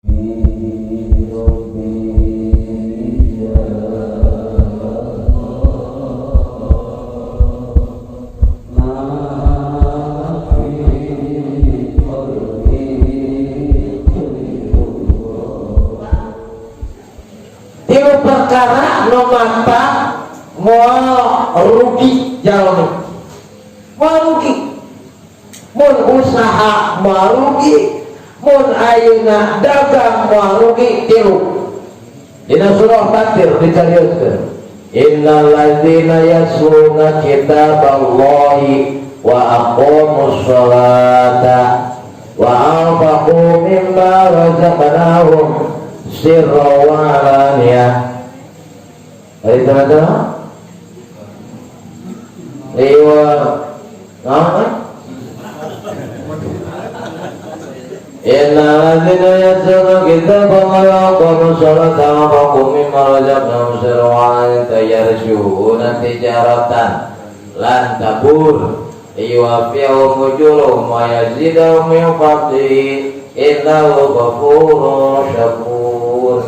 Tilu perkara nomata mau rugi jauh, mau rugi, mun usaha mau rugi, mun ayeuna dagang mau rugi. Tilu dina surah Fatir dicarioskeun, innal ladzina yasluna kitaballahi wa aqamus sholata wa anfaqu mimma razaqnahum sirra wa alaniyah. Dari teman-teman Iwa apa? Inna ladzina yasluna kitaballahi wa aqamus sholata wa anfaqu mimma razaqnahum sirra wa alaniyah yarjuna tijaratan lan tabur yuwaffi'uhum ujurahum wa yazidahum min fadlihi innahu ghafurun syakur.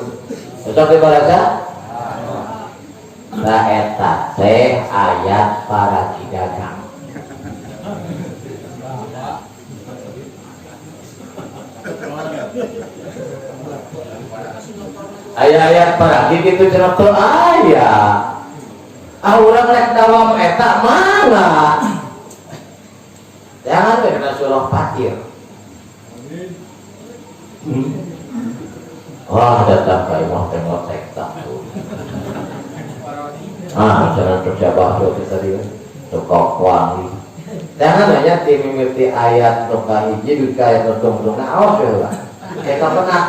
Bisa dibaca? Nah eta teh ayat para kidagang. Ayat-ayat para kidagang itu cenah teu aya. Urang rek dawam eta mana? Jangan we kana surah Fatir. Wah, datang ka imah tengok tekta. Jangan terjabah itu tadi tukok wangi. Jangan banyak timimiti ayat tukah hiji duit ayat nutung-nutung. Nah, awas ya lah. Kayak pernah.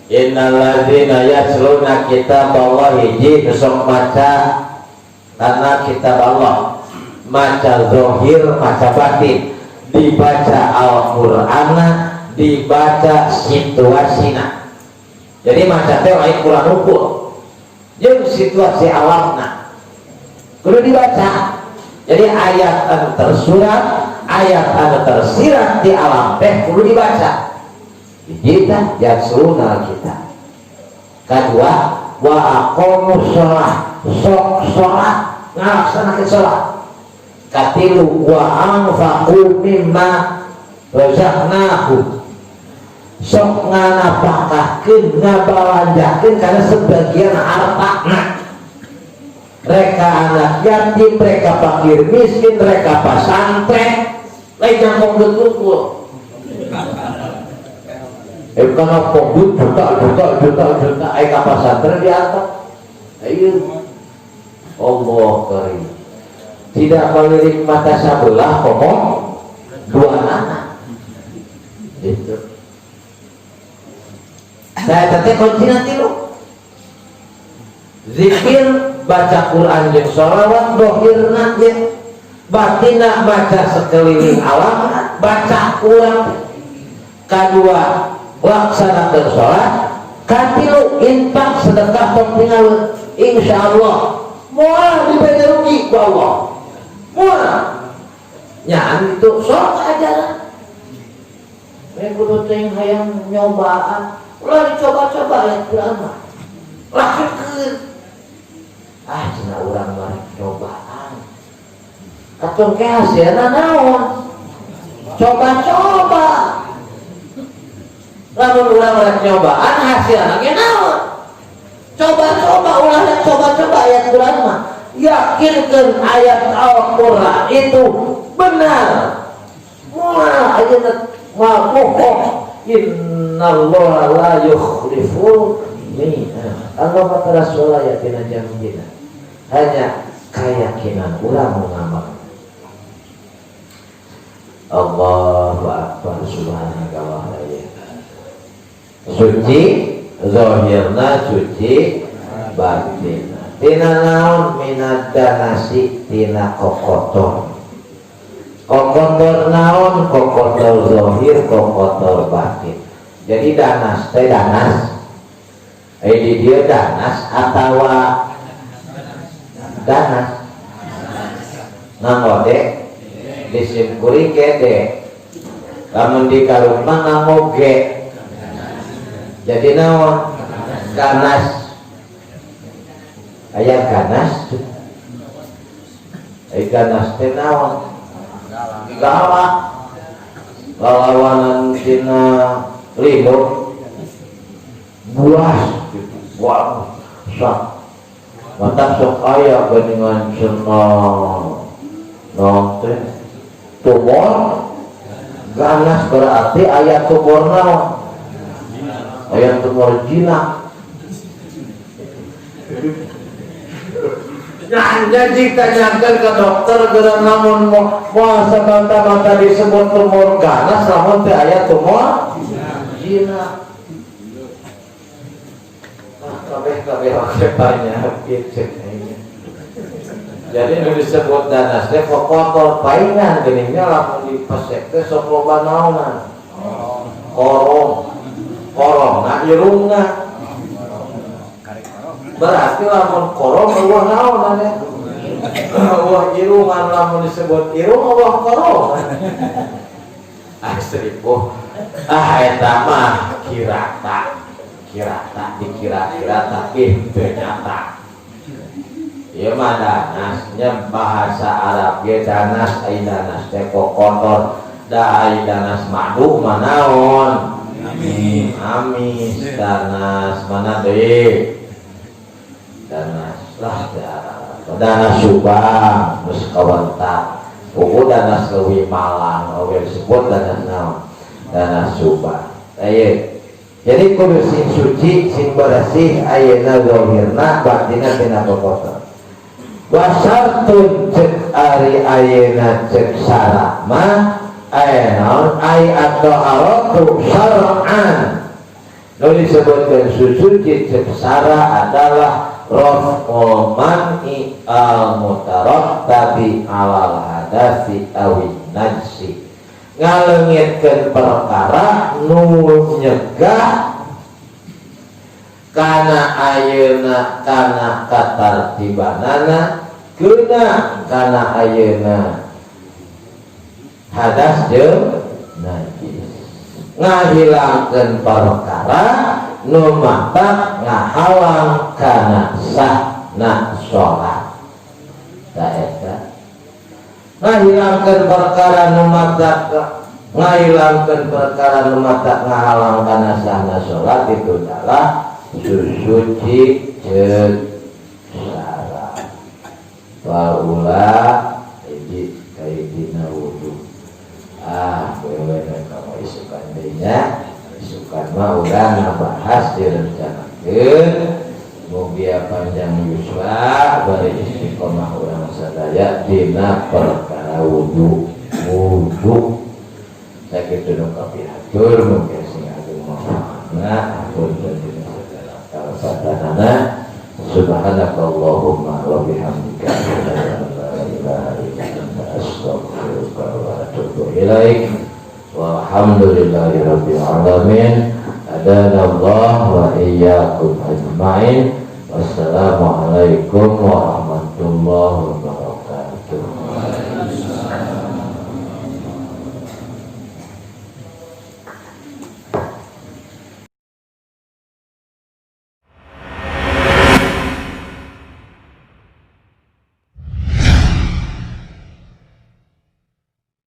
Innal ladzina yasluna kitaballahi hiji besok maca karena kitab Allah, maca zahir, maca batin, dibaca Al-Qur'ana, dibaca situasina. Jadi maca teh lain Quran ukur jeung situasi alamna kudu dibaca. Jadi ayat anu tersurat, ayat anu tersirat di alam teh kudu dibaca. Kita yasluna kita. Kedua, wa aqamus shalah, sok salat, ngalaksanakeun salat. Katilu wa anfaqu mimma razaqnahum, sok nganapakahkeun ngabalanjakeun kana sebagian hartana. Mereka anak yatim, mereka fakir miskin, mereka pasantren, lain nyambung betul. Karena pembut juta eka pasantren diangkat. Ayo Allah karim. Tidak melirik mata sebelah ngomong dua anak. Gitu. Saya tadi kunci nanti lo. Zikir, baca Quran jeung sholawat, dohirna jeung batina, baca sekeliling alam, baca Quran. Kedua, laksanakeun sholat. Katilu, infak sedekah pengpingaweun. Insyaallah moal diberi rugi ku Allah. Moal. Nyan itu sok aja lah. Kudu teh hayang nyobaan. Ulah dicoba-coba ya Quran mah. Lakukeun. Cenah urang mah nyobaan. Katon ke hasilna naon? Coba-coba. Lamun urang rek nyobaan hasilna ge naon? Coba-coba, ulah rek coba-coba ayat Quran mah. Yakinkeun ayat Al-Qur'an itu benar. Moal ayeuna mah bohong. Innallaha la yukhliful mi'ad. Allah mah sholat yakin janjina. Hanya keyakinan urang mengamal. Allahu akbar subhanallah. Suci zahirna, suci batin. Tina naon minad danasi, tina kokotor. Kokotor naon? Kokotor zahir, kokotor batin. Jadi danas teh danas. Di dia danas atawa danas ngangode disim kuring gede lamun di karumah ngamoge jadi naon ganas aya ganas teh naon galak lawanan tina lino buas wah sak mata sok aya geuningan cenah nonte tumor ganas berarti aya tumor naon aya tumor jinak nah jika tanyakan ke dokter geura namun moal sabanta-banta disebut tumor ganas namun teh aya tumor jinak kabeh banyak gitu. Jadi nu disebut danas teh kotor paingan geninnya lamun dipesek teh sok loba naonan. Korong na irungna. Berarti lamun korong eueuh naonan ya. Eueuh irungan lamun disebut irung eueuh korong. Seribu. Eta mah dikira-kira tapi ternyata ieu mah danasnya bahasa Arab ge danas ai danas teh kotor da ai danas madu manaon amis danas mana deui danas lah danas subang geus kawentar puguh danas leuwih malang oge disebut danas naon danas subang aya. Jadi kudu sing suci, sing bersih, ayeuna zahirna, batinna tina kokosan. Wasartun cek ari ayeuna cek syarat mah aya naon ai at-taharatu syar'an. Nu disebutkeun suci cek syarat adalah raf'ul man'i al-mutarattabi 'alal hadasi awin najsi. Ngalengitkeun perkara nu nyegah kana ayeuna kana katartibanana geuna kana ayeuna hadas jeung najis ngahilangkeun perkara nu mata ngahalang kana sahna salat ta eta ngahilangkeun perkara nu mata ngahilangkeun perkara nu mata ngahalang kana sahna salat itu adalah suci cek syarat paula hiji kaidina wudu wewe kamu isukan dinya isukan mah urang ngabahas direncanakeun mugia panjang yuswa bari istiqomah urang sadaya dina perkara wudu sakitu nu kapihatur mugia sing agung manfaatna ampun dina segala kalpatanana subhanakallahumma wa bihamdika asyhadu an la ilaha illa anta astaghfiruka wa atubu ilaik walhamdulillahi rabbil alamin adana Allah wa iyyakum ajmain wassalamu alaikum warahmatullahi wabarakatuh.